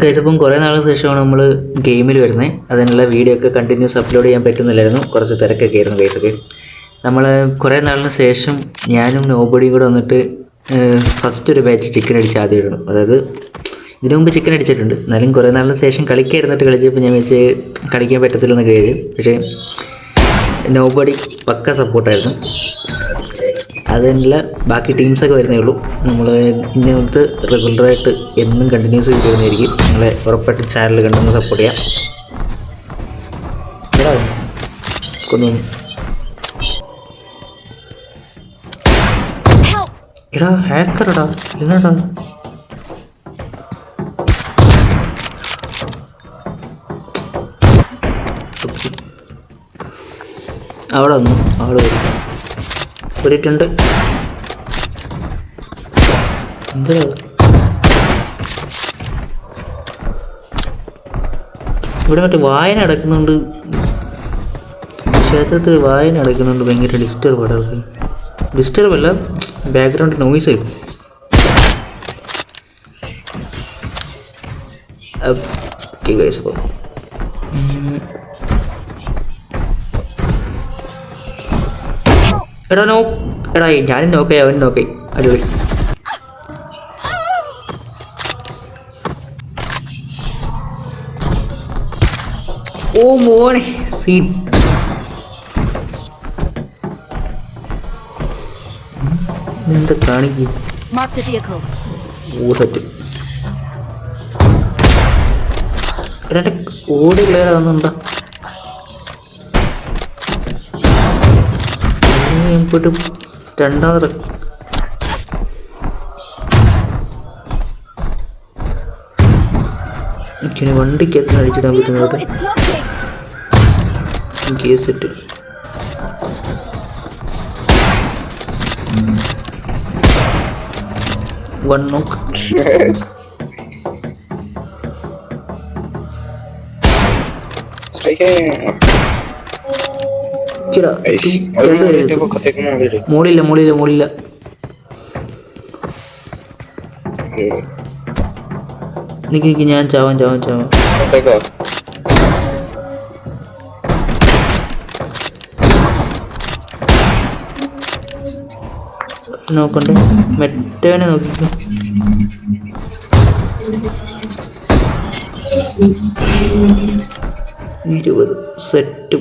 Guys, അപ്പം കുറേ നാളിന് ശേഷമാണ് നമ്മൾ ഗെയിമിൽ വരുന്നത്. അതിനുള്ള വീഡിയോ ഒക്കെ കണ്ടിന്യൂസ് അപ്ലോഡ് ചെയ്യാൻ പറ്റുന്നില്ലായിരുന്നു, കുറച്ച് തിരക്കൊക്കെ ആയിരുന്നു ഗൈസൊക്കെ. നമ്മൾ കുറേ നാളിന് ശേഷം ഞാനും നോബഡിയും കൂടെ വന്നിട്ട് ഫസ്റ്റ് ഒരു ബാച്ച് ചിക്കൻ അടിച്ച് ആദ്യം ഇടണം. അതായത് ഇതിനു മുമ്പ് ചിക്കൻ അടിച്ചിട്ടുണ്ട്, എന്നാലും കുറേ നാളിന് ശേഷം കളിക്കായിരുന്നിട്ട് കളിച്ചപ്പോൾ ഞാൻ വെച്ച് കളിക്കാൻ പറ്റത്തില്ലെന്നൊക്കെ കഴിയും. പക്ഷേ നോബഡി പക്ക സപ്പോർട്ടായിരുന്നു. അതിനുള്ള ബാക്കി ടീംസൊക്കെ വരുന്നേ ഉള്ളൂ. നമ്മൾ ഇന്നത്തെ റെഗുലറായിട്ട് എന്നും കണ്ടിന്യൂസ് വീഡിയോ വരുന്നതായിരിക്കും. നിങ്ങളെ ഉറപ്പായിട്ട് ചാനൽ കണ്ടൊന്ന് സപ്പോർട്ട് ചെയ്യാം. കൊന്നു എടാ, ഹാക്കറടാ എന്നാടാ. അവിടെ വന്നു, അവിടെ വരും ഒരിട്ടുണ്ട്. എന്താ ഇവിടെ മറ്റേ വായന അടക്കുന്നുണ്ട്, ക്ഷേത്രത്തിൽ വായന അടക്കുന്നുണ്ട്. ഭയങ്കര ഡിസ്റ്റർബ് ഡിസ്റ്റർബല്ല, ബാക്ക്ഗ്രൗണ്ട് നോയ്സ് ആയിരുന്നു. ഓക്കെ ഗൈസ്, അപ്പോൾ എടാ ഞാനും നോക്കായി, അവനും നോക്കായി. അടിപൊളി. ഓ മോനെ സീൻ. എന്താ കാണിക്കുക? ഓ സെറ്റ്. എടാ ഓടി ക്ലിയറാവുന്നുണ്ടോ? പോയിട്ട് രണ്ടാമത് എനിക്കിനി വണ്ടിക്കകത്ത് അടിച്ചിടാൻ പറ്റുന്നത് കേസിട്ട്. വൺ നോക്ക്. മോളില്ല നിക്ക് ഞാൻ ചാവാൻ നോക്കണ്ടേ. മെറ്റവനെ നോക്കിക്കോ. $20 സെറ്റ്.